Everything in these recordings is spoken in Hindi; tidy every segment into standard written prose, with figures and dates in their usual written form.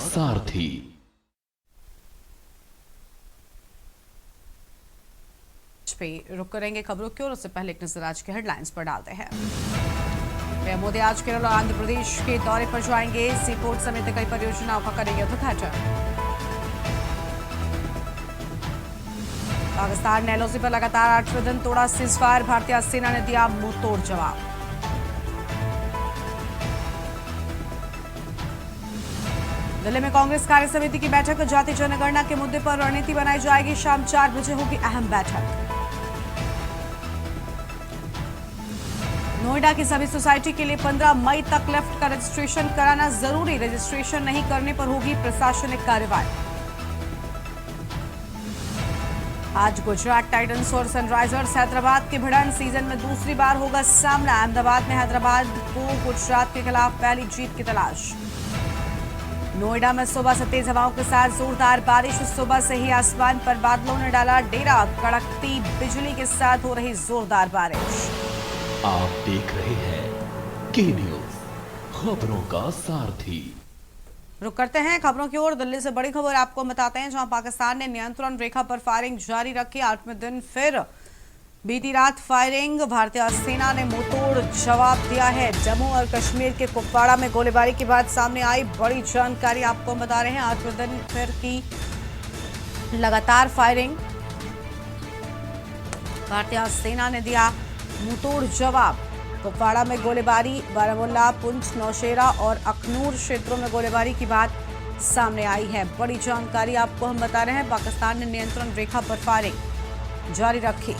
सारथी। पे रुक करेंगे खबरों की ओर, उससे पहले एक नजर आज के हेडलाइंस पर डालते हैं। पीएम मोदी आज केरल और आंध्र प्रदेश के दौरे पर जाएंगे। सी पोर्ट समेत कई परियोजनाओं का करेंगे उद्घाटन। पाकिस्तान ने एलओसी पर लगातार 8वें दिन तोड़ा सीजफायर। भारतीय सेना ने दिया मुंहतोड़ जवाब। दिल्ली में कांग्रेस कार्य समिति की बैठक। जाति जनगणना के मुद्दे पर रणनीति बनाई जाएगी। शाम 4 बजे होगी अहम बैठक। नोएडा की सभी सोसाइटी के लिए 15 मई तक लेफ्ट का रजिस्ट्रेशन कराना जरूरी। रजिस्ट्रेशन नहीं करने पर होगी प्रशासनिक कार्रवाई। आज गुजरात टाइटंस और सनराइजर्स हैदराबाद की भिड़ंत। सीजन में दूसरी बार होगा सामना। अहमदाबाद में हैदराबाद को गुजरात के खिलाफ पहली जीत की तलाश। नोएडा में सुबह से तेज हवाओं के साथ जोरदार बारिश। सुबह से ही आसमान पर बादलों ने डाला डेरा। कड़कती बिजली के साथ हो रही जोरदार बारिश। आप देख रहे हैं के न्यूज, खबरों का सारथी। रुक करते हैं खबरों की ओर। दिल्ली से बड़ी खबर आपको बताते हैं, जहां पाकिस्तान ने नियंत्रण रेखा पर फायरिंग जारी रखी। 8वें दिन फिर बीती रात फायरिंग। भारतीय सेना ने मुंहतोड़ जवाब दिया है। जम्मू और कश्मीर के कुपवाड़ा में गोलीबारी के बाद सामने आई बड़ी जानकारी आपको हम बता रहे हैं। 8वें दिन फिर की लगातार फायरिंग। भारतीय सेना ने दिया मुंहतोड़ जवाब। कुपवाड़ा में गोलीबारी, बारामूला, पुंछ, नौशेरा और अखनूर क्षेत्रों में गोलीबारी की बात सामने आई है। बड़ी जानकारी आपको हम बता रहे हैं। पाकिस्तान ने नियंत्रण रेखा पर फायरिंग जारी रखी।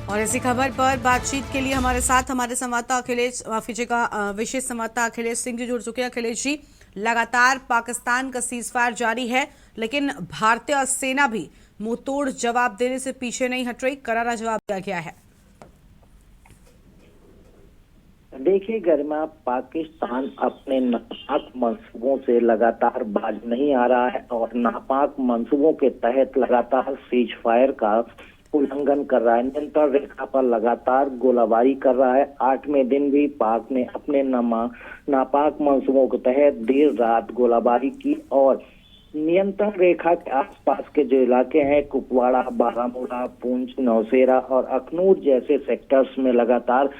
और इसी खबर पर बातचीत के लिए हमारे साथ हमारे संवाददाता अखिलेश, विशेष संवाददाता अखिलेश सिंह जी जुड़ चुके हैं। अखिलेश जी, लगातार पाकिस्तान का सीजफायर जारी है, लेकिन भारतीय सेना भी मुंहतोड़ जवाब देने से पीछे नहीं हट रही। करारा जवाब दिया गया है। देखिए गरिमा, पाकिस्तान अपने नापाक मंसूबों से लगातार बाज नहीं आ रहा है और नापाक मंसूबों के तहत लगातार सीज फायर का उल्लंघन कर रहा है। नियंत्रण रेखा पर लगातार गोलाबारी कर रहा है। 8वें दिन भी पाक ने अपने नापाक मंसूबों के तहत देर रात गोलाबारी की और नियंत्रण रेखा के आसपास के जो इलाके हैं, कुपवाड़ा, बारामूला, पुंछ, नौशेरा और अखनूर जैसे सेक्टर्स में लगातार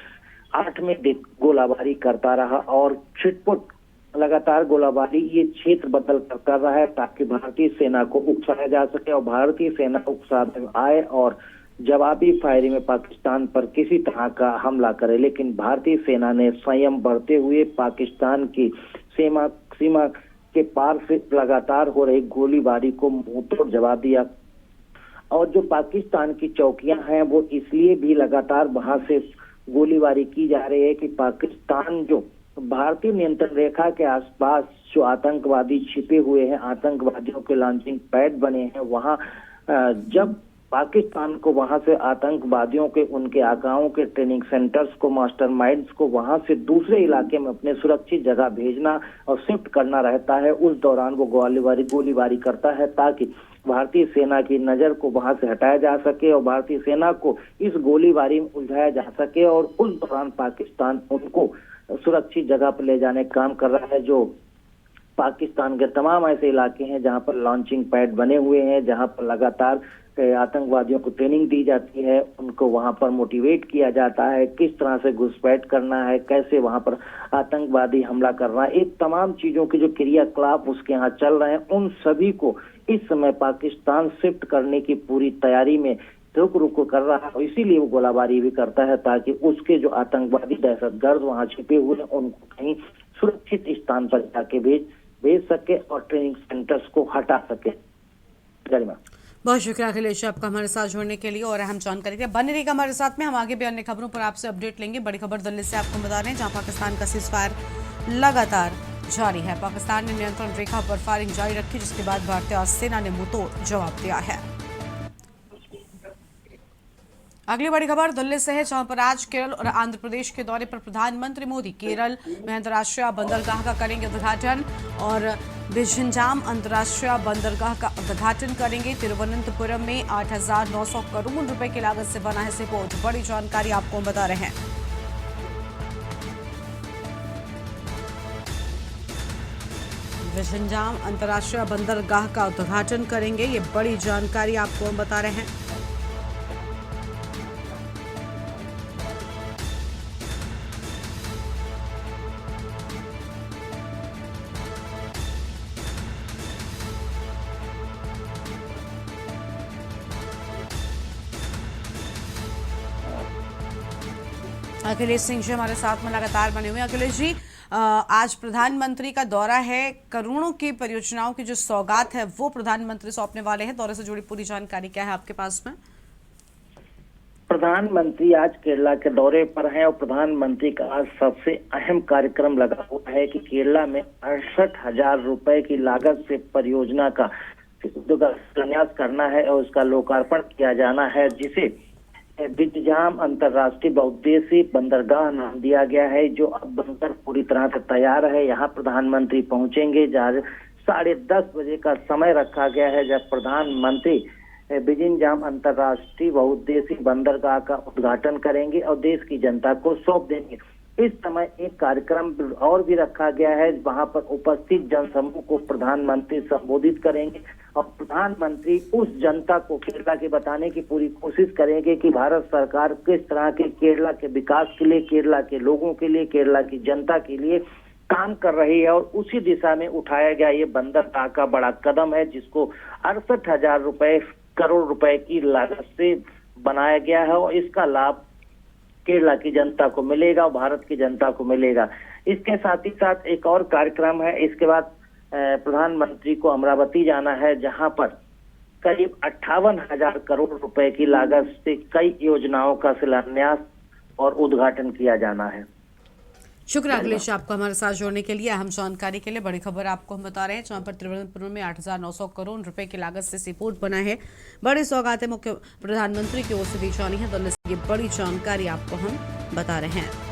8वें दिन गोलाबारी करता रहा और छिटपुट लगातार गोलाबारी ये क्षेत्र बदल कर रहा है ताकि भारतीय सेना को उकसाया जा सके और भारतीय सेना उकसाने आए और जवाबी फायरिंग में पाकिस्तान पर किसी तरह का हमला करे। लेकिन भारतीय सेना ने संयम बरते हुए पाकिस्तान की सीमा के पार से लगातार हो रही गोलीबारी को मुंहतोड़ जवाब दिया। और जो पाकिस्तान की चौकियां हैं वो इसलिए भी लगातार वहां से गोलीबारी की जा रही है कि पाकिस्तान जो भारतीय नियंत्रण रेखा के आसपास जो आतंकवादी छिपे हुए हैं, आतंकवादियों के लॉन्चिंग पैड बने हैं, वहां जब पाकिस्तान को वहां से आतंकवादियों के उनके आकाओं के ट्रेनिंग सेंटर्स को, मास्टरमाइंड्स को वहां से दूसरे इलाके में अपने सुरक्षित जगह भेजना और शिफ्ट करना रहता है, उस दौरान वो गोलीबारी करता है ताकि भारतीय सेना की नजर को वहां से हटाया जा सके और भारतीय सेना को इस गोलीबारी में उलझाया जा सके। और उस दौरान पाकिस्तान उनको सुरक्षित जगह पर ले जाने का काम कर रहा है। जो पाकिस्तान के तमाम ऐसे इलाके हैं जहां पर लॉन्चिंग पैड बने हुए हैं, जहां पर लगातार आतंकवादियों को ट्रेनिंग दी जाती है, उनको वहां पर मोटिवेट किया जाता है, किस तरह से घुसपैठ करना है, कैसे वहां पर आतंकवादी हमला करना है, एक तमाम चीजों के जो क्रियाकलाप उसके यहाँ चल रहे हैं, उन सभी को इस समय पाकिस्तान शिफ्ट करने की पूरी तैयारी में रुक कर रहा है। इसीलिए वो गोलाबारी भी करता है ताकि उसके जो आतंकवादी दहशतगर्द वहां छिपे हुए हैं उनको कहीं सुरक्षित स्थान पर जाके भेज सके और ट्रेनिंग सेंटर्स को हटा सके। गरिमा, बहुत शुक्रिया अखिलेश आपका हमारे साथ जुड़ने के लिए और अहम जानकारी के। बने रहिएगा हमारे साथ में, हम आगे भी अन्य खबरों पर आपसे अपडेट लेंगे। बड़ी खबर दिल्ली से आपको बता रहे हैं, जहां पाकिस्तान का सीजफायर लगातार जारी है। पाकिस्तान ने नियंत्रण रेखा पर फायरिंग जारी रखी, जिसके बाद भारतीय सेना ने मुंहतोड़ जवाब दिया है। अगली बड़ी खबर दिल्ली से है, जहां पर आज केरल और आंध्र प्रदेश के दौरे पर प्रधानमंत्री मोदी केरल में अंतर्राष्ट्रीय बंदरगाह का करेंगे उद्घाटन और विझिंजाम अंतर्राष्ट्रीय बंदरगाह का उद्घाटन करेंगे। तिरुवनंतपुरम में 8,900 करोड़ रुपए की लागत से बना है सी पोर्ट। बड़ी जानकारी आपको हम बता रहे हैं। विझिंजाम अंतर्राष्ट्रीय बंदरगाह का उद्घाटन करेंगे, ये बड़ी जानकारी आपको हम बता रहे हैं। अखिलेश सिंह जी हमारे साथ में लगातार बने हुए हैं। अखिलेश जी, आज प्रधानमंत्री का दौरा है, करोड़ों की परियोजनाओं की जो सौगात है वो प्रधानमंत्री सौंपने वाले हैं। दौरे से जुड़ी पूरी जानकारी क्या है आपके पास में? प्रधानमंत्री आज केरला के दौरे पर हैं और प्रधानमंत्री का आज सबसे अहम कार्यक्रम लगा हुआ है कि केरला में 68,000 रुपए की लागत से परियोजना का शिलान्यास करना है और उसका लोकार्पण किया जाना है, जिसे विझिंजाम अंतर्राष्ट्रीय बहुउद्देशीय बंदरगाह नाम दिया गया है, जो अब बनकर पूरी तरह से तैयार है। यहाँ प्रधानमंत्री पहुंचेंगे। 10:30 बजे का समय रखा गया है जब प्रधानमंत्री विझिंजाम अंतर्राष्ट्रीय बहुउद्देशीय बंदरगाह का उद्घाटन करेंगे और देश की जनता को सौंप देंगे। इस समय एक कार्यक्रम और भी रखा गया है, वहां पर उपस्थित जनसमूह को प्रधानमंत्री संबोधित करेंगे और प्रधानमंत्री उस जनता को केरला के बताने की पूरी कोशिश करेंगे कि भारत सरकार किस तरह के केरला के विकास के लिए, केरला के लोगों के लिए, केरला की जनता के लिए काम कर रही है। और उसी दिशा में उठाया गया ये बंदरगाह का बड़ा कदम है, जिसको 68,000 करोड़ रुपए की लागत से बनाया गया है और इसका लाभ केरला की जनता को मिलेगा और भारत की जनता को मिलेगा। इसके साथ ही साथ एक और कार्यक्रम है। इसके बाद प्रधानमंत्री को अमरावती जाना है, जहां पर करीब 58,000 करोड़ रुपए की लागत से कई योजनाओं का शिलान्यास और उद्घाटन किया जाना है। शुक्रिया अखिलेश, आपको हमारे साथ जोड़ने के लिए, अहम जानकारी के लिए। बड़ी खबर आपको हम बता रहे हैं, जहां पर तिरुवनंतपुरम में 8,900 करोड़ रुपए की लागत से सी पोर्ट बना है। बड़ी सौगातें मुख्य प्रधानमंत्री की ओर से दी जानी है। दिल्ली से ये बड़ी जानकारी आपको हम बता रहे हैं।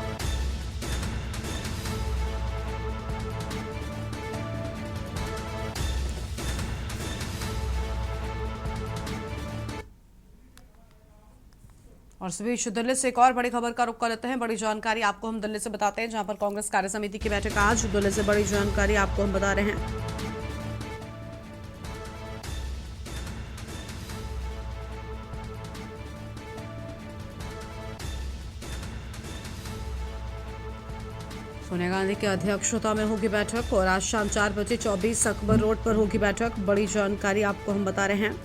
और इस बीच दिल्ली से एक और बड़ी खबर का रुख कर लेते हैं। बड़ी जानकारी आपको हम दिल्ली से बताते हैं, जहां पर कांग्रेस कार्य समिति की बैठक आज। दिल्ली से बड़ी जानकारी आपको हम बता रहे हैं। सोनिया गांधी की अध्यक्षता में होगी बैठक और आज शाम 4 बजे 24 अकबर रोड पर होगी बैठक। बड़ी जानकारी आपको हम बता रहे हैं।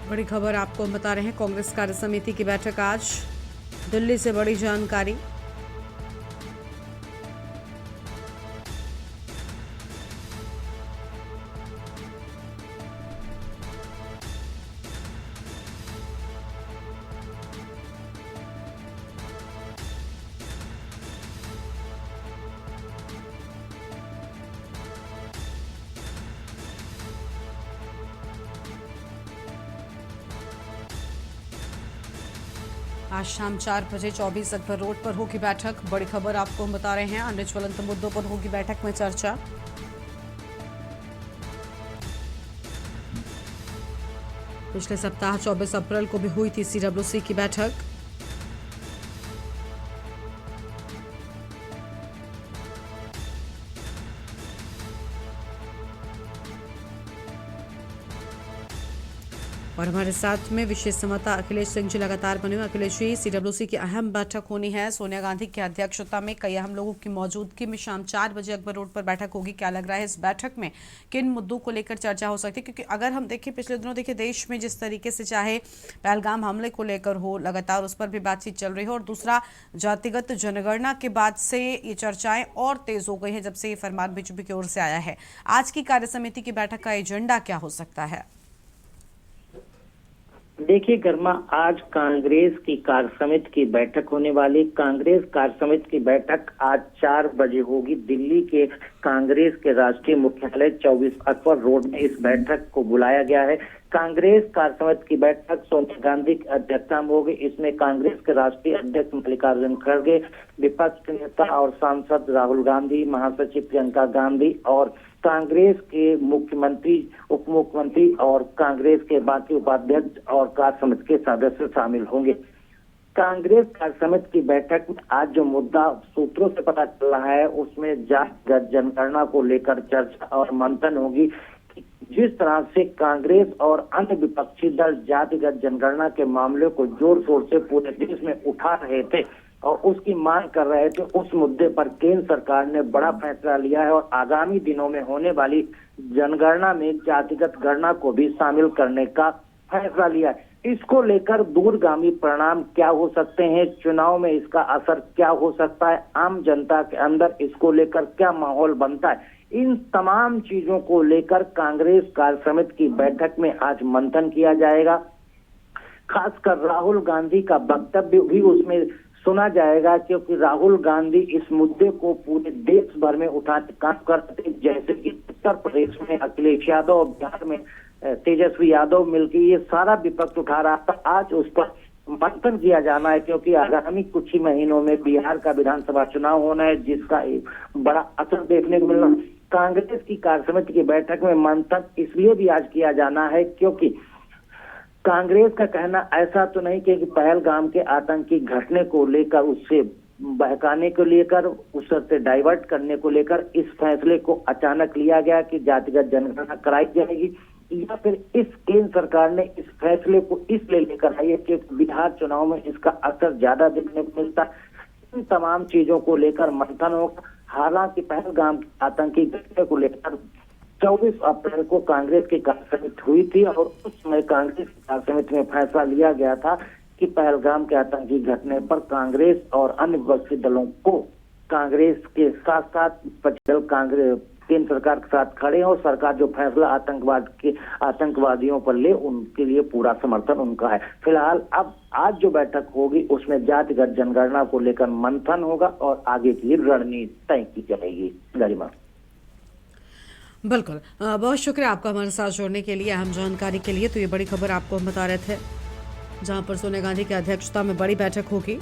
बड़ी खबर आपको हम बता रहे हैं, कांग्रेस कार्य समिति की बैठक आज। दिल्ली से बड़ी जानकारी। आज शाम 4 बजे 24 अकबर रोड पर होगी बैठक। बड़ी खबर आपको हम बता रहे हैं, अन्य ज्वलंत मुद्दों पर होगी बैठक में चर्चा। पिछले सप्ताह 24 अप्रैल को भी हुई थी सीडब्ल्यूसी की बैठक। और हमारे साथ में विशेष संवाददाता अखिलेश सिंह जी लगातार बने हुए। अखिलेश जी, सीडब्ल्यूसी की अहम बैठक होनी है सोनिया गांधी की अध्यक्षता में, कई अहम लोगों की मौजूदगी में शाम 4 बजे अकबर रोड पर बैठक होगी। क्या लग रहा है इस बैठक में किन मुद्दों को लेकर चर्चा हो सकती है? क्योंकि अगर हम देखें पिछले दिनों देश में जिस तरीके से चाहे पहलगाम हमले को लेकर हो, लगातार उस पर भी बातचीत चल रही है, और दूसरा जातिगत जनगणना के बाद से ये चर्चाएं और तेज हो गई हैं जब से ये फरमान बीजेपी की ओर से आया है। आज की कार्यसमिति की बैठक का एजेंडा क्या हो सकता है? देखिए गर्मा, आज कांग्रेस की कार्य समिति की बैठक होने वाली। कांग्रेस कार्य समिति की बैठक आज 4 बजे होगी। दिल्ली के कांग्रेस के राष्ट्रीय मुख्यालय 24 अकबर रोड में इस बैठक को बुलाया गया है। कांग्रेस कार्य समिति की बैठक सोनिया गांधी की अध्यक्षता में होगी। इसमें कांग्रेस के राष्ट्रीय अध्यक्ष मल्लिकार्जुन खड़गे, विपक्ष के नेता और सांसद राहुल गांधी, महासचिव प्रियंका गांधी और कांग्रेस के मुख्यमंत्री, उप मुख्यमंत्री और कांग्रेस के बाकी उपाध्यक्ष और कार्य समिति के सदस्य शामिल होंगे। कांग्रेस कार्य समिति की बैठक में आज जो मुद्दा सूत्रों से पता चल रहा है, उसमें जातिगत जनगणना को लेकर चर्चा और मंथन होगी। जिस तरह से कांग्रेस और अन्य विपक्षी दल जातिगत जनगणना के मामले को जोर शोर से पूरे देश में उठा रहे थे और उसकी मांग कर रहे थे, उस मुद्दे पर केंद्र सरकार ने बड़ा फैसला लिया है और आगामी दिनों में होने वाली जनगणना में जातिगत गणना को भी शामिल करने का फैसला लिया है। इसको लेकर दूरगामी परिणाम क्या हो सकते हैं, चुनाव में इसका असर क्या हो सकता है, आम जनता के अंदर इसको लेकर क्या माहौल बनता है, इन तमाम चीजों को लेकर कांग्रेस कार्य समिति की बैठक में आज मंथन किया जाएगा। खासकर राहुल गांधी का वक्तव्य भी उसमें सुना जाएगा, क्योंकि राहुल गांधी इस मुद्दे को पूरे देश भर में उठाने काम करते, जैसे कि उत्तर प्रदेश में अखिलेश यादव और बिहार में तेजस्वी यादव मिलकर ये सारा विपक्ष उठा रहा था। आज उस पर मंथन किया जाना है, क्योंकि आगामी कुछ ही महीनों में बिहार का विधानसभा चुनाव होना है, जिसका एक बड़ा असर देखने को मिल रहा है। कांग्रेस की कार्य समिति की बैठक में मंथन इसलिए भी आज किया जाना है क्योंकि कांग्रेस का कहना ऐसा तो नहीं कि पहलगाम के आतंकी घटने को लेकर, उससे बहकाने को लेकर, उससे डाइवर्ट करने को लेकर इस फैसले को अचानक लिया गया कि जातिगत जनगणना कराई जाएगी, या फिर इस केंद्र सरकार ने इस फैसले को इसलिए लेकर आई है कि बिहार चुनाव में इसका असर ज्यादा देखने को मिलता है। इन तमाम चीजों को लेकर मंथन होगा। हालांकि पहलगाम आतंकी घटना को लेकर 24 अप्रैल को कांग्रेस की कार्य समिति हुई थी और उस समय कांग्रेस की कार्य समिति में फैसला लिया गया था कि पहलगाम के आतंकी घटना पर कांग्रेस और अन्य विपक्षी दलों को कांग्रेस के साथ साथ दल कांग्रेस केंद्र सरकार के साथ खड़े हैं और सरकार जो फैसला आतंकवादियों पर ले, उनके लिए पूरा समर्थन उनका है। फिलहाल अब आज जो बैठक होगी उसमें जातिगत जनगणना को लेकर मंथन होगा और आगे की रणनीति तय की जाएगी। गरिमा, बिल्कुल, बहुत शुक्रिया आपका हमारे साथ जोड़ने के लिए, अहम जानकारी के लिए। तो ये बड़ी खबर आपको हम बता रहे थे, जहां पर सोनिया गांधी की अध्यक्षता में बड़ी बैठक होगी।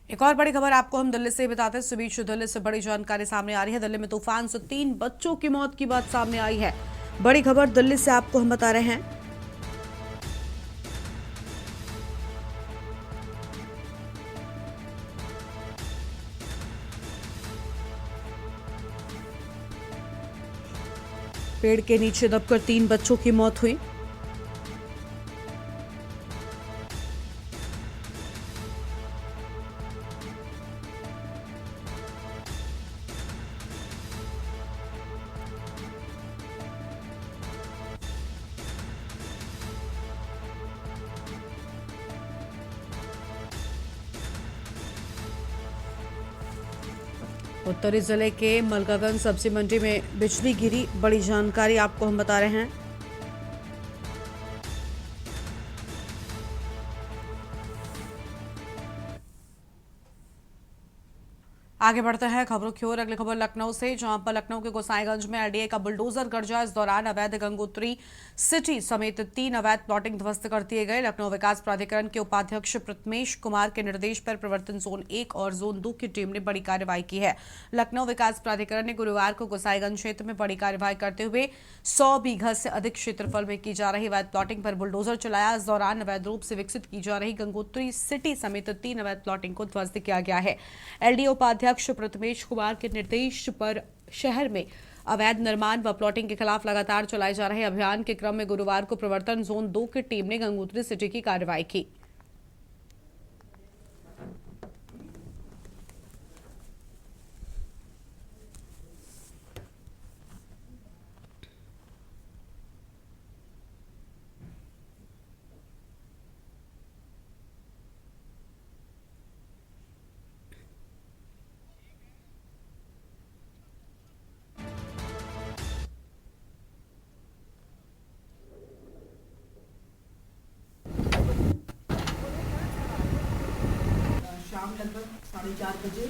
एक और बड़ी खबर आपको हम दिल्ली से बताते हैं। इस बीच दिल्ली से बड़ी जानकारी सामने आ रही है। दिल्ली में तूफान से 3 बच्चों की मौत की बात सामने आई है। बड़ी खबर दिल्ली से आपको हम बता रहे हैं। पेड़ के नीचे दबकर 3 बच्चों की मौत हुई। उत्तरी जिले के मलकागंज सब्जी मंडी में बिजली गिरी। बड़ी जानकारी आपको हम बता रहे हैं। आगे बढ़ते हैं खबरों की ओर। अगली खबर लखनऊ से, जहां पर लखनऊ के गोसाईगंज में एलडीए का बुलडोजर गरजा। इस दौरान अवैध गंगोत्री सिटी समेत 3 अवैध प्लॉटिंग ध्वस्त कर दिए गए। लखनऊ विकास प्राधिकरण के उपाध्यक्ष प्रथमेश कुमार के निर्देश पर प्रवर्तन जोन 1 और जोन 2 की टीम ने बड़ी कार्रवाई की है। लखनऊ विकास प्राधिकरण ने गुरुवार को गोसाईगंज क्षेत्र में बड़ी कार्रवाई करते हुए 100 बीघा से अधिक क्षेत्रफल में की जा रही अवैध प्लॉटिंग पर बुलडोजर चलाया। इस दौरान अवैध रूप से विकसित की जा रही गंगोत्री सिटी समेत 3 अवैध प्लॉटिंग को ध्वस्त किया गया है। एलडीए उपाध्यक्ष प्रथमेश कुमार के निर्देश पर शहर में अवैध निर्माण व प्लॉटिंग के खिलाफ लगातार चलाए जा रहे अभियान के क्रम में गुरुवार को प्रवर्तन जोन 2 की टीम ने गंगोत्री सिटी की कार्रवाई की। शाम लगभग 4:30 बजे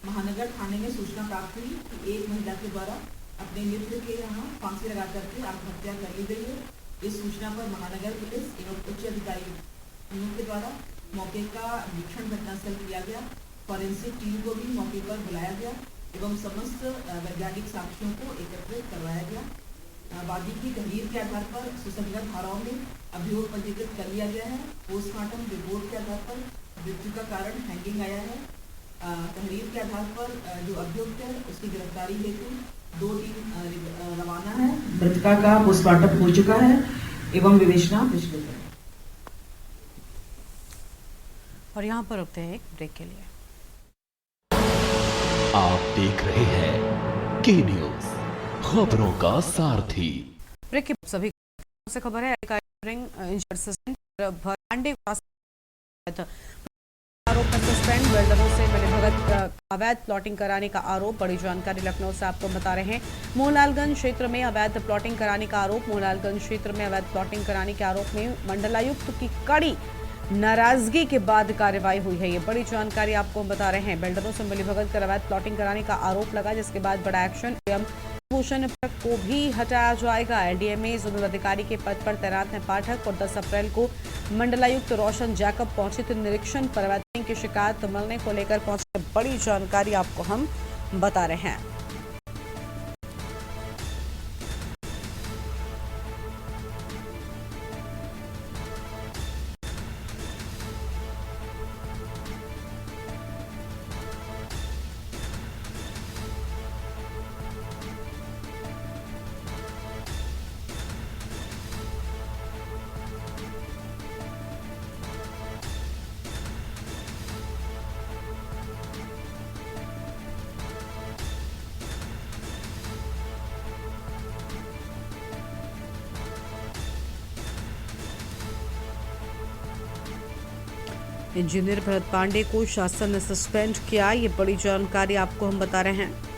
महानगर थाने में सूचना प्राप्त हुई कि एक महिला के द्वारा अपने मित्र के यहाँ फांसी लगा करके आत्महत्या कर ली गई है। इस सूचना पर महानगर पुलिस एवं उच्च अधिकारियों के द्वारा मौके का निरीक्षण घटनास्थल किया गया। फॉरेंसिक टीम को भी मौके पर बुलाया गया एवं समस्त वैज्ञानिक साक्ष्यों को एकत्रित करवाया गया। वादी की तहरीर के आधार पर सुसंगत धाराओं में अभियोग पंजीकृत कर लिया गया है। पोस्टमार्टम रिपोर्ट के आधार पर मृत्यु का कारण हैंगिंग आया है। तहरीर के आधार पर जो अभियुक्त है उसकी गिरफ्तारी हेतु 2 टीम रवाना है। मृतका का पोस्टमार्टम हो चुका है एवं विवेचना प्रचलित है। और यहाँ पर रुकते हैं एक ब्रेक के लिए। आप देख रहे हैं के न्यूज, खबरों का सारथी। ब्रेक की सभी से खबर है। आरोप में सस्पेंड, बिल्डरों से मिलीभगत अवैध प्लॉटिंग कराने का आरोप। बड़ी जानकारी लखनऊ से आपको बता रहे हैं। मोहनलालगंज क्षेत्र में अवैध प्लॉटिंग कराने का आरोप। मोहनलालगंज क्षेत्र में अवैध प्लॉटिंग कराने के आरोप में मंडलायुक्त की कड़ी नाराजगी के बाद कार्रवाई हुई है। ये बड़ी जानकारी आपको बता रहे हैं। बिल्डरों से मिलीभगत कर अवैध प्लॉटिंग कराने का आरोप लगा, जिसके बाद बड़ा एक्शन एवं भूषण को भी हटाया जाएगा। एलडीए में जोनल अधिकारी के पद पर तैनात हैं पाठक और 10 अप्रैल को मंडलायुक्त रोशन जैकब पहुंचे थे निरीक्षण पर। अवैध की शिकायत मिलने को लेकर पहुंचे। बड़ी जानकारी आपको हम बता रहे हैं। इंजीनियर भरत पांडे को शासन ने सस्पेंड किया। ये बड़ी जानकारी आपको हम बता रहे हैं।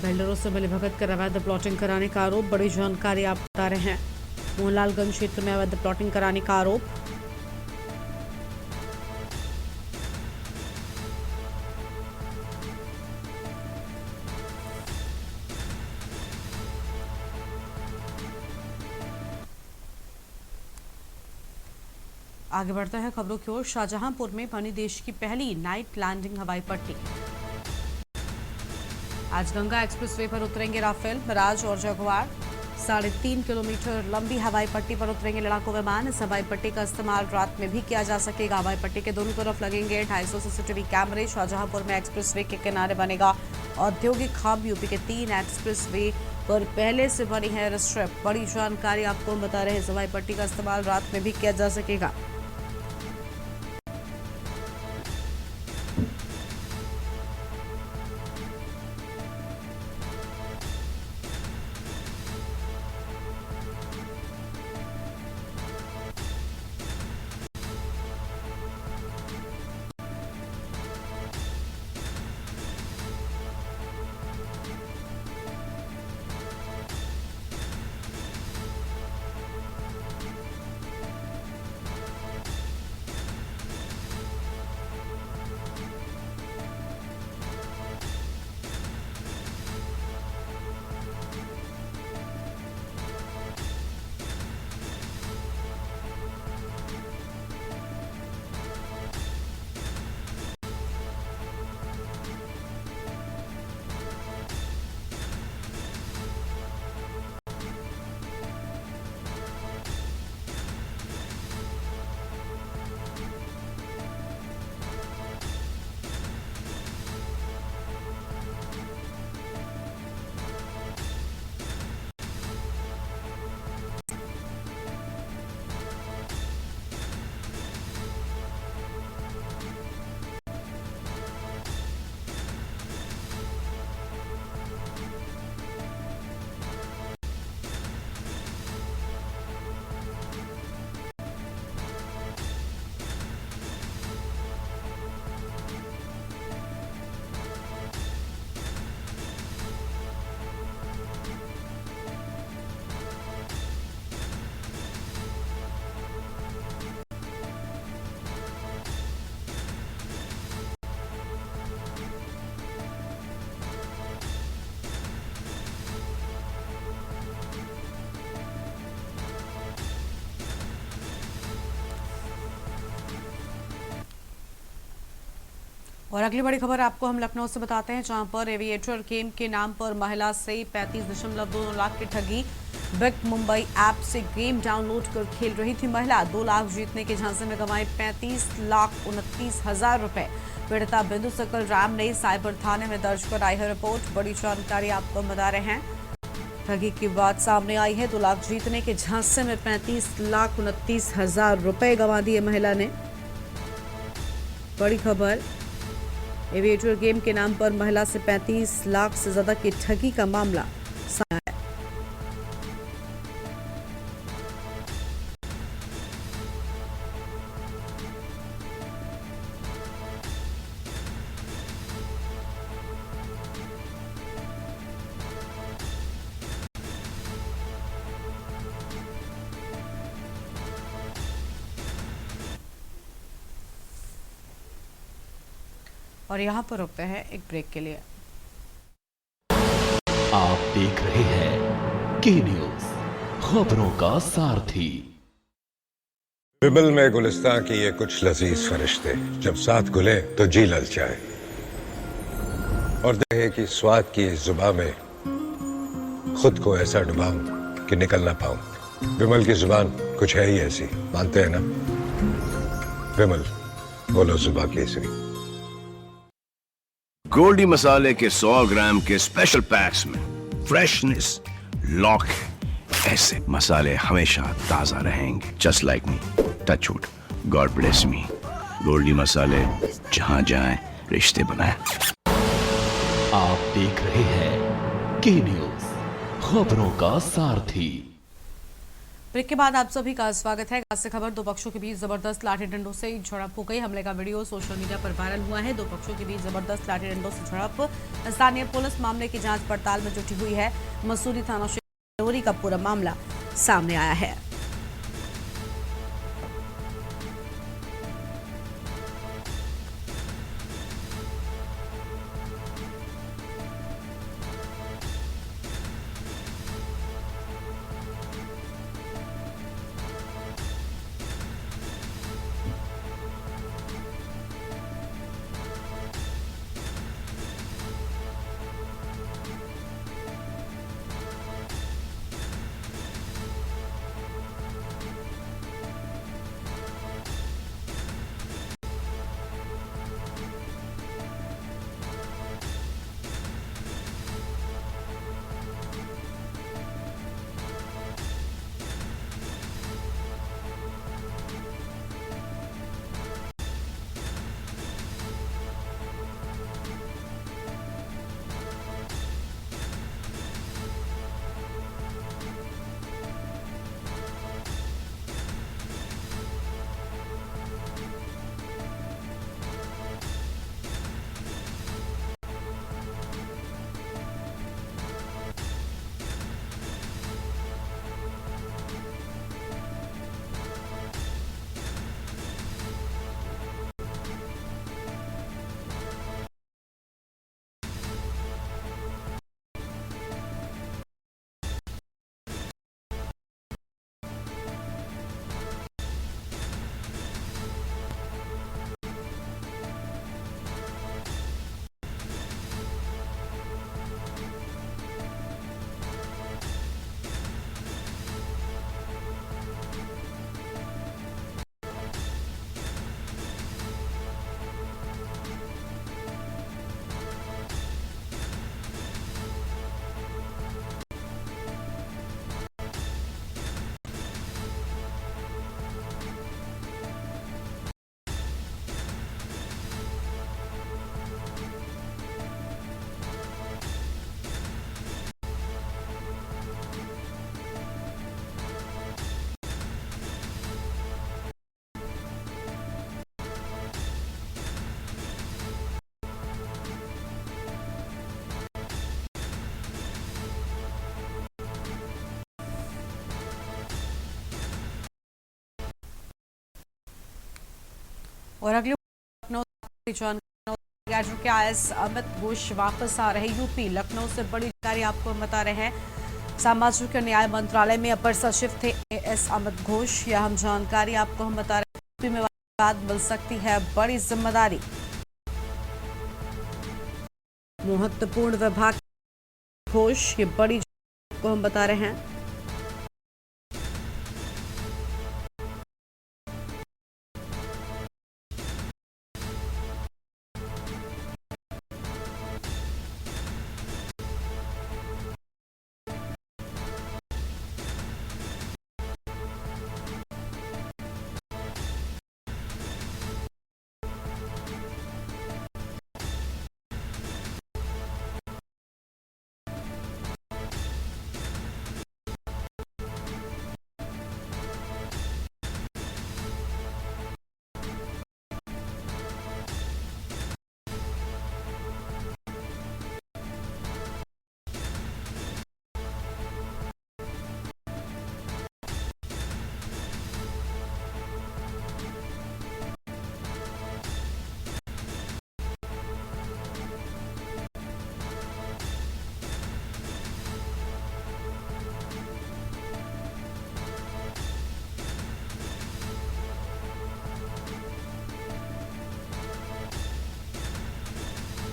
बिल्डरों से मिलीभगत कर अवैध प्लॉटिंग कराने का आरोप। बड़ी जानकारी आप बता रहे हैं। मोहनलालगंज क्षेत्र में अवैध प्लॉटिंग कराने का आरोप। आगे बढ़ता है खबरों की ओर। शाहजहांपुर में बनी देश की पहली नाइट लैंडिंग हवाई पट्टी। आज गंगा एक्सप्रेसवे पर उतरेंगे राफेल, मिराज और जगुआर। 3.5 किलोमीटर लंबी हवाई पट्टी पर उतरेंगे लड़ाकू विमान। इस हवाई पट्टी का इस्तेमाल रात में भी किया जा सकेगा। हवाई पट्टी के दोनों तरफ लगेंगे 250 सीसीटीवी कैमरे। शाहजहांपुर में एक्सप्रेसवे के किनारे बनेगा औद्योगिक हब। यूपी के 3 एक्सप्रेसवे पर पहले से बनी है एयरस्ट्रिप। बड़ी जानकारी आपको बता रहे हैं। इस हवाई पट्टी का इस्तेमाल रात में भी किया जा सकेगा। और अगली बड़ी खबर आपको हम लखनऊ से बताते हैं, जहां पर एविएटर गेम के नाम पर महिला से 35.2 लाख की ठगी। बिग मुंबई ऐप से गेम डाउनलोड कर खेल रही थी महिला। 2 लाख जीतने के झांसे में गंवाए 35,29,000 रुपए। पीड़िता बिंदु सकल राम ने साइबर थाने में दर्ज कराई है रिपोर्ट। बड़ी जानकारी आपको बता रहे हैं, ठगी की बात सामने आई है। 2 लाख जीतने के झांसे में 35,29,000 रुपए गंवा दिए महिला ने। बड़ी खबर, एविएटर गेम के नाम पर महिला से 35 लाख से ज्यादा की ठगी का मामला सामने आया। और यहाँ पर रुकते हैं एक ब्रेक के लिए। आप देख रहे हैं के न्यूज, खबरों का सारथी। बिबल में गुलिस्तां की ये कुछ लजीज फरिश्ते जब साथ घुले तो जी ललचाए और देखे कि स्वाद की इस जुबान में खुद को ऐसा डुबाऊं कि निकल ना पाऊं। बिमल की जुबान कुछ है ही ऐसी, मानते हैं ना? बिमल, बोलो जुबा केसरी। गोल्डी मसाले के 100 ग्राम के स्पेशल पैक्स में फ्रेशनेस लॉक है। ऐसे मसाले हमेशा ताजा रहेंगे। Just like me, touch wood, God bless me. Goldiee मसाले, जहां जाएं रिश्ते बनाएं। आप देख रहे हैं के न्यूज, खबरों का सारथी। ब्रेक के बाद आप सभी का स्वागत है। खास खबर, 2 पक्षों के बीच जबरदस्त लाठी डंडों से झड़प हो गई। हमले का वीडियो सोशल मीडिया पर वायरल हुआ है। 2 पक्षों के बीच जबरदस्त लाठी डंडों से झड़प। स्थानीय पुलिस मामले की जांच पड़ताल में जुटी हुई है। मसूरी थाना क्षेत्र का पूरा मामला सामने आया है। और अगली जानकारी के आईएएस अमित घोष वापस आ रहे यूपी। लखनऊ से बड़ी जानकारी आपको बता रहे हैं। सामाजिक न्याय मंत्रालय में अपर सचिव थे आईएएस अमित घोष। यह हम जानकारी आपको हम बता रहे हैं। यूपी में बाद मिल सकती है बड़ी जिम्मेदारी। महत्वपूर्ण विभाग घोष, ये बड़ी को हम बता रहे हैं।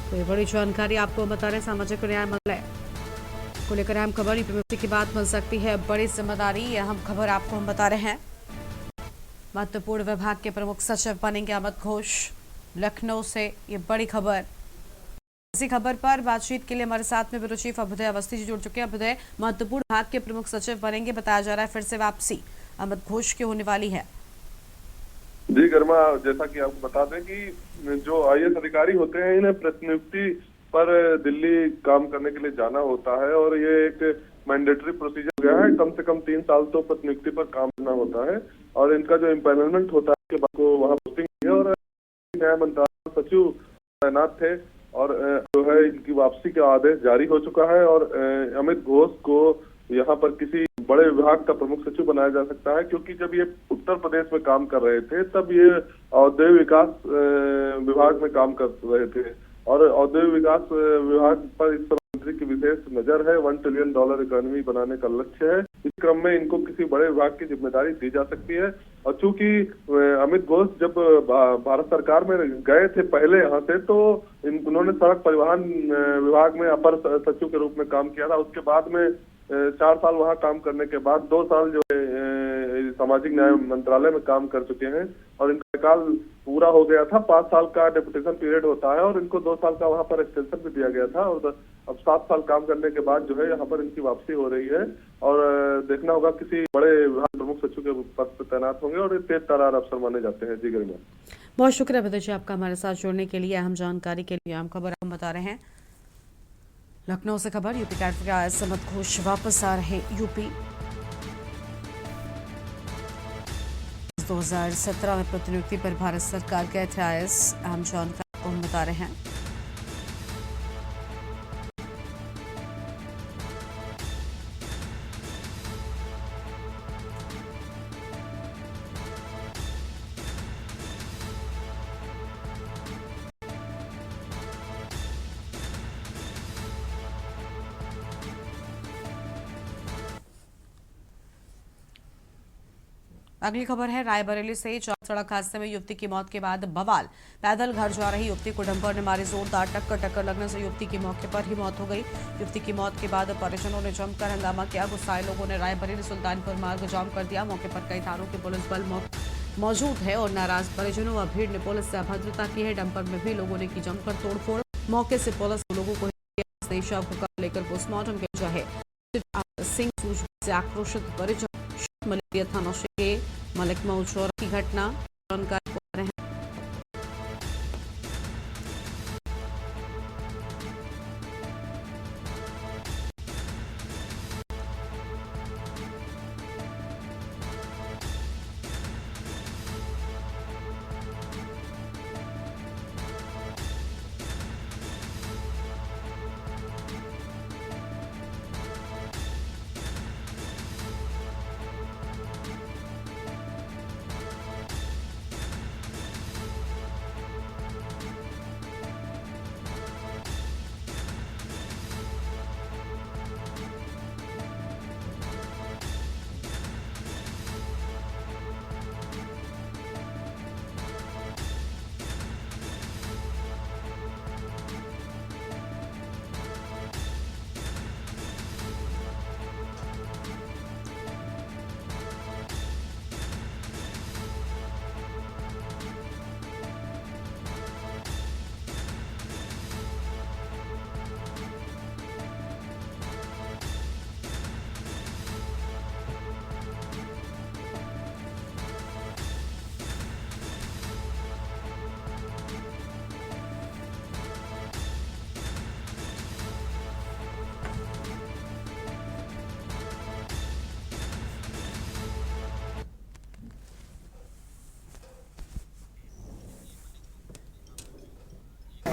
तो ये बड़ी जानकारी आपको बता रहे हैं। सामाजिक न्याय मंत्रालय को लेकर अहम खबर, यूपी की बात मिल सकती है बड़ी जिम्मेदारी, ये अहम खबर आपको हम बता रहे हैं। महत्वपूर्ण विभाग के प्रमुख सचिव बनेंगे अमित घोष, लखनऊ से ये बड़ी खबर। इसी खबर पर बातचीत के लिए हमारे साथ में ब्यूरो चीफ अभ्युदय अवस्थी जी जुड़ चुके हैं। अभ्युदय, महत्वपूर्ण विभाग के प्रमुख सचिव बनेंगे, बताया जा रहा है फिर से वापसी अमित घोष की होने वाली है। जी गर्मा, जैसा कि आपको बता दें कि जो आईएएस अधिकारी होते हैं इन्हें प्रतिनियुक्ति पर दिल्ली काम करने के लिए जाना होता है और ये एक मैंडेटरी प्रोसीजर हो गया है। कम से कम 3 साल तो प्रतिनियुक्ति पर काम करना होता है और इनका जो एम्पैनलमेंट होता है उसके बाद को वहाँ पोस्टिंग है और न्याय मंत्रालय सचिव तैनात थे और जो है इनकी वापसी का आदेश जारी हो चुका है और अमित घोष को यहाँ पर किसी बड़े विभाग का प्रमुख सचिव बनाया जा सकता है, क्योंकि जब ये उत्तर प्रदेश में काम कर रहे थे तब ये औद्योगिक विकास विभाग में काम कर रहे थे और औद्योगिक विकास विभाग पर इस समय मंत्री की विशेष नजर है। $1 ट्रिलियन इकोनॉमी बनाने का लक्ष्य है। इस क्रम में इनको किसी बड़े विभाग की जिम्मेदारी दी जा सकती है और चूंकि अमित घोष जब भारत सरकार में गए थे पहले यहाँ से, तो उन्होंने सड़क परिवहन विभाग में अपर सचिव के रूप में काम किया था। उसके बाद में 4 साल वहाँ काम करने के बाद 2 साल जो है सामाजिक न्याय मंत्रालय में काम कर चुके हैं और इनका काल पूरा हो गया था। 5 साल का डेपुटेशन पीरियड होता है और इनको 2 साल का वहाँ पर एक्सटेंशन भी दिया गया था और अब 7 साल काम करने के बाद जो है यहाँ पर इनकी वापसी हो रही है और देखना होगा किसी बड़े विभाग प्रमुख सचिव के पद पर तैनात होंगे और तेज तर्रार अफसर माने जाते हैं। जी गरिमा, बहुत शुक्रिया अभ्युदय जी आपका हमारे साथ जुड़ने के लिए, अहम जानकारी के लिए। अहम खबर हम बता रहे हैं लखनऊ से खबर, यूपी कैडर के आईएएस अमित घोष वापस आ रहे यूपी। 2017 में प्रतिनियुक्ति पर भारत सरकार गए थे आईएएस, अहम जानकारी को हम बता रहे हैं। अगली खबर है रायबरेली से। सड़क हादसे में युवती की मौत के बाद बवाल, पैदल घर जा रही युवती को डंपर ने मारी जोरदार टक्कर लगने से युवती की मौके पर ही मौत हो गई। युवती की मौत के बाद परिजनों ने जमकर हंगामा किया। गुस्साए लोगों ने रायबरेली सुल्तानपुर मार्ग जाम कर दिया। मौके पर कई थानों के पुलिस बल मौजूद है और नाराज परिजनों व भीड़ ने पुलिस से अभद्रता की है। डंपर में भी लोगों ने की जमकर तोड़फोड़। मौके से पुलिस लोगों को शव को लेकर पोस्टमार्टम के जाए सिंह से आक्रोशित परिजन मलेरिया थाना के मलिक मऊचौर की घटना जानकारी को रहे हैं।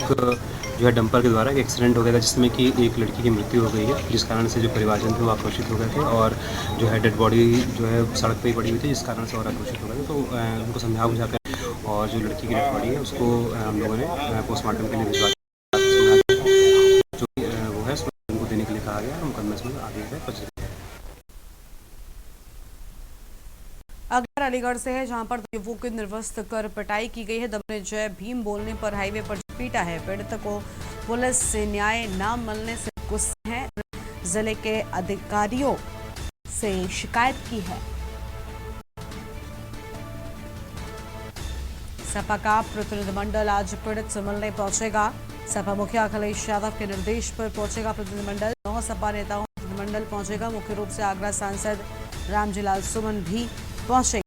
जो है डंपर के द्वारा एक एक्सीडेंट हो गया था, जिसमें कि एक लड़की की मृत्यु हो गई है, जिस कारण से जो परिवारजन थे वो आक्रोशित हो गए थे और जो है डेड बॉडी जो है सड़क पे ही पड़ी हुई थी, जिस कारण से और आक्रोशित हो गए थे। तो उनको समझा बुझा कर और जो लड़की की डेड बॉडी है उसको हम लोगों ने पोस्टमार्टम के लिए भिजवा जो वो है उनको देने के लिए कहा गया और मुकदमा इसमें आगे है 25। अगर अलीगढ़ से है, जहां पर युवकों को निर्वस्त्र कर पिटाई की गई है। दबने जय भीम बोलने पर हाईवे पर पीटा है। पीड़ित को पुलिस से न्याय न मिलने से गुस्से हैं। जिले के अधिकारियों से शिकायत की है। सपा का प्रतिनिधिमंडल आज पीड़ित से मिलने पहुंचेगा। सपा मुखिया अखिलेश यादव के निर्देश पर पहुंचेगा प्रतिनिधिमंडल। 9 सपा नेताओं का प्रतिनिधिमंडल पहुंचेगा। मुख्य रूप से आगरा सांसद रामजीलाल सुमन भी पहुंचे।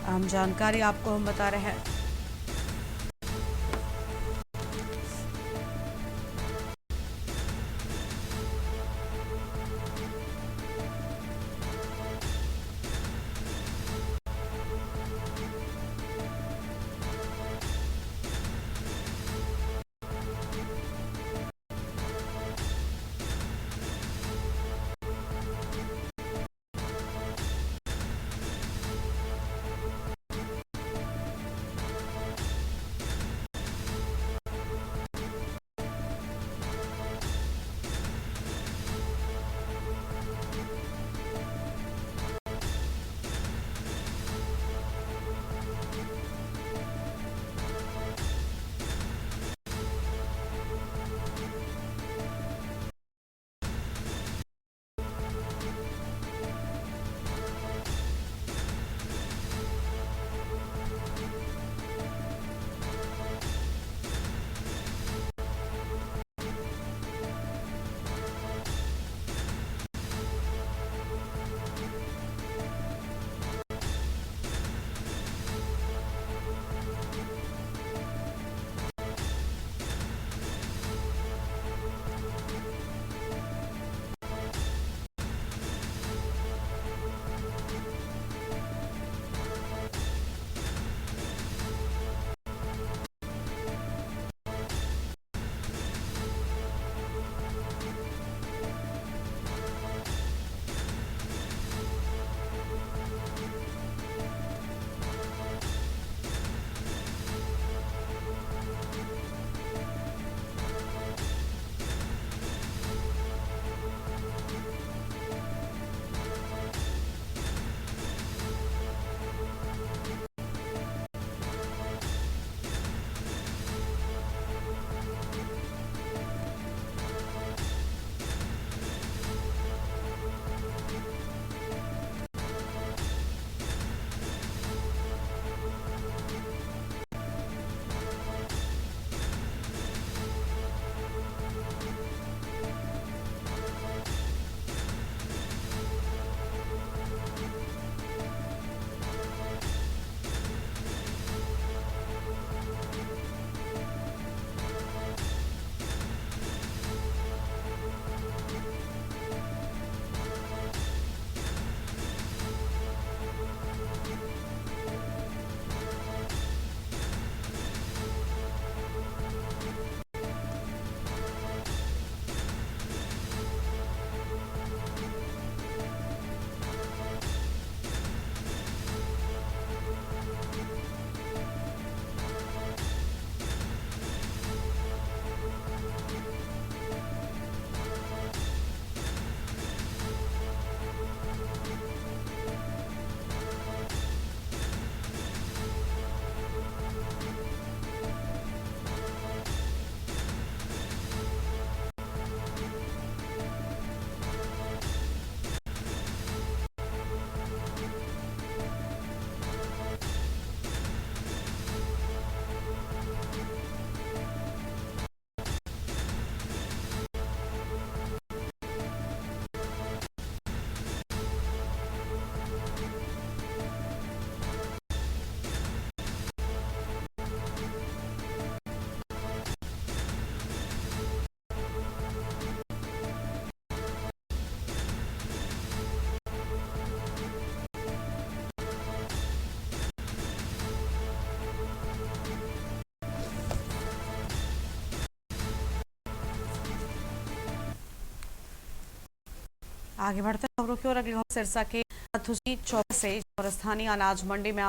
अहम जानकारी आपको हम बता रहे हैं। आगे बढ़ते हैं खबरों की ओर। अगली खबर सिरसा के थुसी चौक से और स्थानीय अनाज मंडी में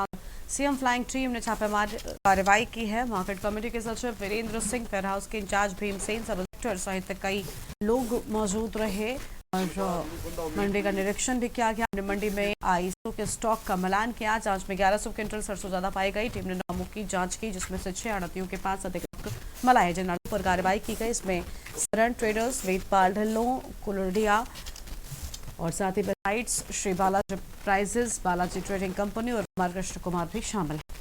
सीएम फ्लाइंग टीम ने छापेमार कार्रवाई की है। मार्केट कमेटी के सचिव वीरेंद्र सिंह, फेयर हाउस के इंचार्ज भीमसेन, सब इंस्पेक्टर सहित कई लोग मौजूद रहे और मंडी का निरीक्षण भी किया गया। मंडी में आईसो के स्टॉक का मिलान किया। जांच में 1100 क्विंटल सरसों ज्यादा पाई गई। टीम ने नामों की जांच की, जिसमें से 6 आड़तियों के 5 अधिक मला है, जिन आड़तियों पर कार्रवाई की गई। इसमें सरन ट्रेडर्स, वेदपाल ढिल्लों, कुलडिया और साथ ही besides Shri Balaji prices, Balaji trading company और कुमार कृष्ण कुमार भी शामिल है।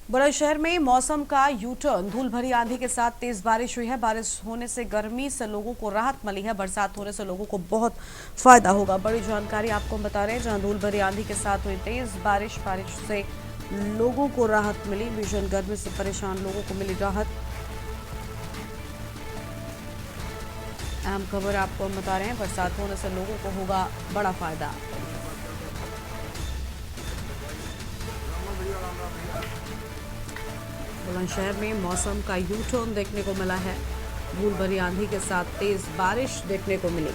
बुलंदशहर में मौसम का यू टर्न। धूल भरी आंधी के साथ तेज बारिश हुई है। बारिश होने से गर्मी से लोगों को राहत मिली है। बरसात होने से लोगों को बहुत फायदा होगा। बड़ी जानकारी आपको बता रहे हैं, जहां धूल भरी आंधी के साथ हुई तेज बारिश से लोगों को राहत मिली। भीषण गर्मी से परेशान लोगों को मिली राहत। अहम खबर आपको हम बता रहे हैं, बरसात होने से लोगों को होगा बड़ा फायदा। बुलंदशहर में मौसम का यू टर्न देखने को मिला है। धूल भरी आंधी के साथ तेज बारिश देखने को मिली।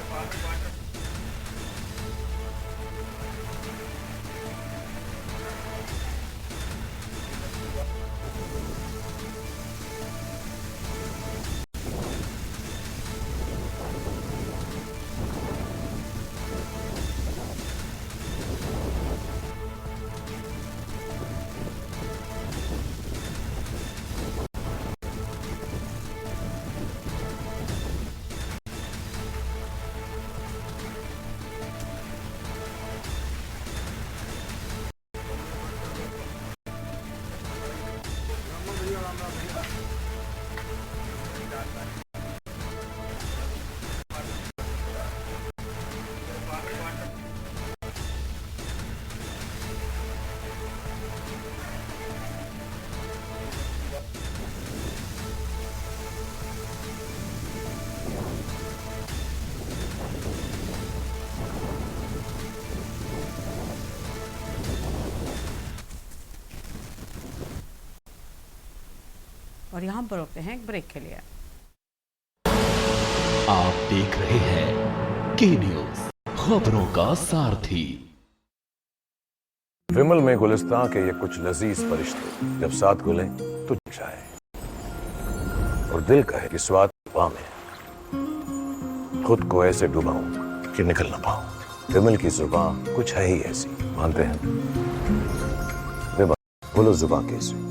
और यहाँ पर रुकते हैं एक ब्रेक के लिए। आप देख रहे हैं के न्यूज, खबरों का सारथी। विमल में गुलिस्तां के ये कुछ लजीज फरिश्ते जब साथ घुले तो चाहे और दिल कहे कि स्वाद पाँ में खुद को ऐसे डुबाऊं कि निकल ना पाऊं। विमल की जुबान कुछ है ही ऐसी, मानते हैं? विमल, बोलो जुबान कैसी?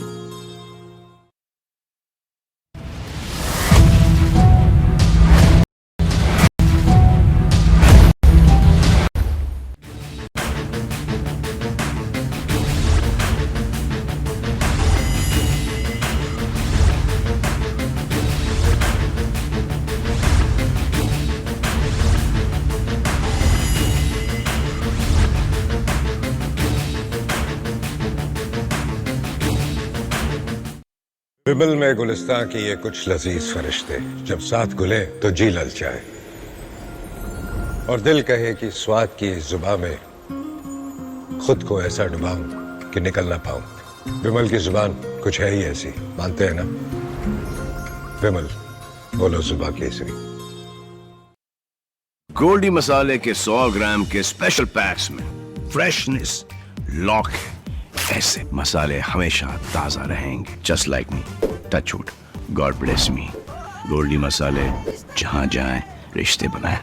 बिबल में गुलिस्तां की ये कुछ लजीज फरिश्ते जब साथ घुले तो जी ललचाए और दिल कहे कि स्वाद की जुबान में खुद को ऐसा डुबाऊं कि निकल ना पाऊं। विमल की जुबान कुछ है ही ऐसी, मानते हैं ना? विमल, बोलो जुबा केसरी। गोल्डी मसाले के 100 ग्राम के स्पेशल पैक्स में फ्रेशनेस लॉक है। ऐसे मसाले हमेशा ताजा रहेंगे, just like me, touch wood, God bless me. Goldiee मसाले, जहां जाएं रिश्ते बनाएं।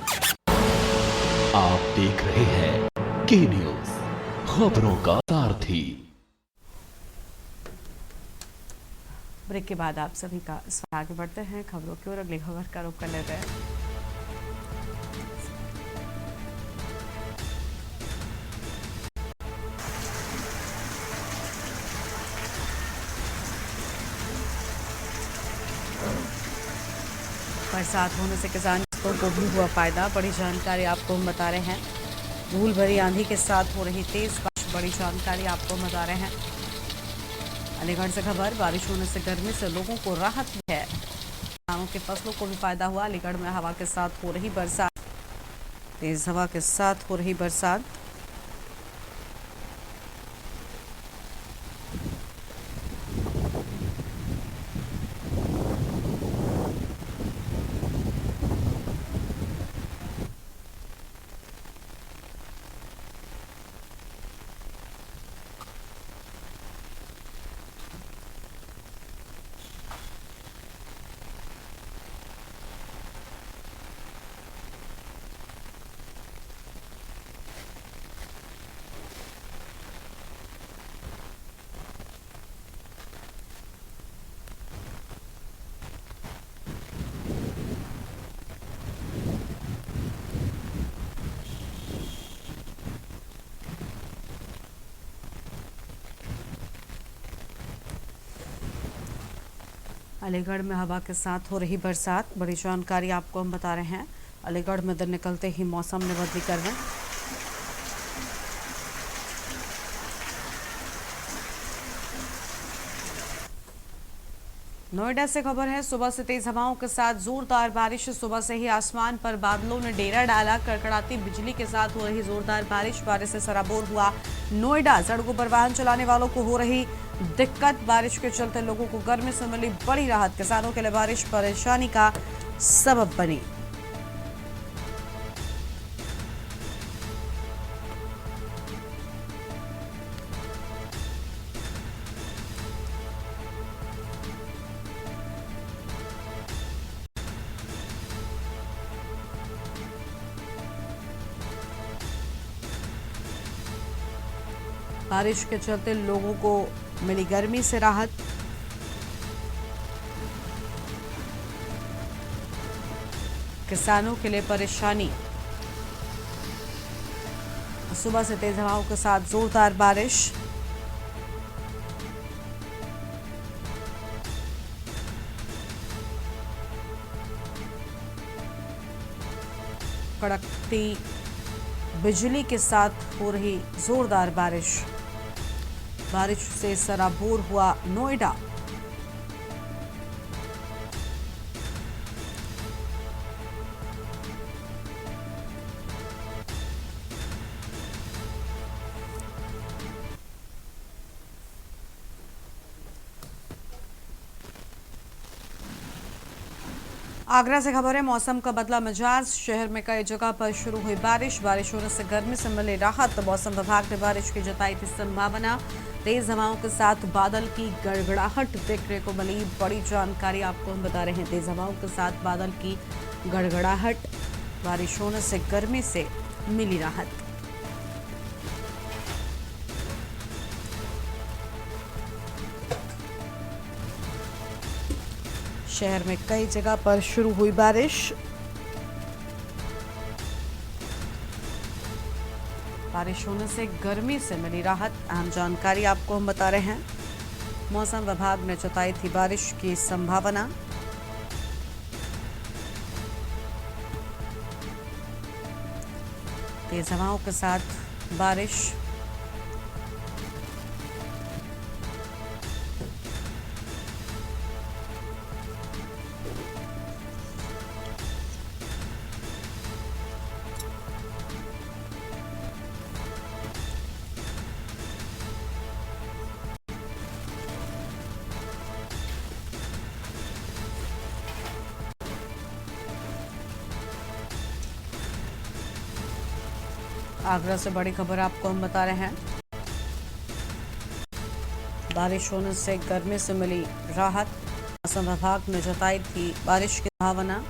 आप देख रहे हैं के न्यूज, खबरों का सारथी। ब्रेक के बाद आप सभी का आगे बढ़ते हैं खबरों की ओर। अगली खबर का रुख कर लेते हैं। बरसात होने से किसानों को भी हुआ फायदा, बड़ी जानकारी आपको हम बता रहे हैं। धूल भरी आंधी के साथ हो रही तेज बारिश, बड़ी जानकारी आपको हम बता रहे हैं। अलीगढ़ से खबर, बारिश होने से गर्मी से लोगों को राहत है, किसानों की फसलों को भी फायदा हुआ। अलीगढ़ में हवा के साथ हो रही बरसात, तेज हवा के साथ हो रही बरसात। अलीगढ़ में हवा के साथ हो रही बरसात, बड़ी जानकारी आपको हम बता रहे हैं। अलीगढ़ में दिन निकलते ही मौसम ने बदली करवट। नोएडा से खबर है, सुबह से तेज हवाओं के साथ जोरदार बारिश। सुबह से ही आसमान पर बादलों ने डेरा डाला, कड़कड़ाती बिजली के साथ हो रही जोरदार बारिश से सराबोर हुआ नोएडा। सड़कों पर वाहन चलाने वालों को हो रही दिक्कत, बारिश के चलते लोगों को गर्मी से मिली बड़ी राहत। किसानों के लिए बारिश परेशानी का सबब बनी। बारिश के चलते लोगों को मिली गर्मी से राहत। किसानों के लिए परेशानी। सुबह से तेज हवाओं के साथ जोरदार बारिश। कड़कती बिजली के साथ हो रही जोरदार बारिश से सराबोर हुआ नोएडा। आगरा से खबर है, मौसम का बदला मिजाज। शहर में कई जगह पर शुरू हुई बारिश होने से गर्मी से मिली राहत। मौसम विभाग ने बारिश की जताई थी संभावना। तेज हवाओं के साथ बादल की गड़गड़ाहट देखने को मिली, बड़ी जानकारी आपको हम बता रहे हैं। तेज हवाओं के साथ बादल की गड़गड़ाहट, बारिश होने से गर्मी से मिली राहत। शहर में कई जगह पर शुरू हुई बारिश। होने से गर्मी से मिली राहत। अहम जानकारी आपको हम बता रहे हैं। मौसम विभाग ने जताई थी बारिश की संभावना। तेज हवाओं के साथ बारिश। आगरा से बड़ी खबर आपको हम बता रहे हैं। बारिश होने से गर्मी से मिली राहत। मौसम विभाग ने जताई थी बारिश की संभावना।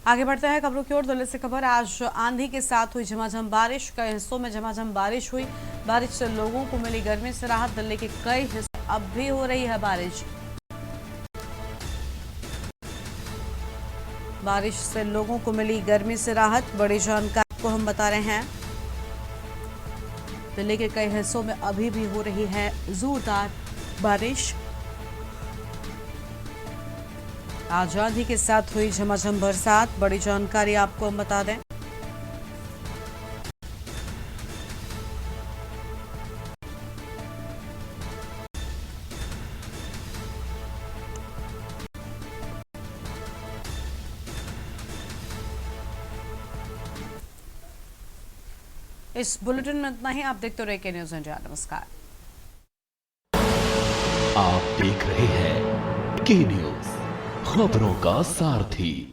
आगे बढ़ते हैं खबरों की ओर। दिल्ली से खबर, आज आंधी के साथ हुई झमाझम बारिश। कई हिस्सों में झमाझम बारिश हुई। बारिश से लोगों को मिली गर्मी से राहत। दिल्ली के कई हिस्सों अब भी हो रही है बारिश। बारिश से लोगों को मिली गर्मी से राहत। बड़ी जानकारी को हम बता रहे हैं। दिल्ली के कई हिस्सों में अभी भी हो रही है जोरदार बारिश। आज आंधी के साथ हुई झमाझम बरसात। बड़ी जानकारी आपको हम बता दें। इस बुलेटिन में इतना ही। आप देखते रहिए के न्यूज़ इंडिया। नमस्कार। आप देख रहे हैं के न्यूज़, खबरों का सारथी।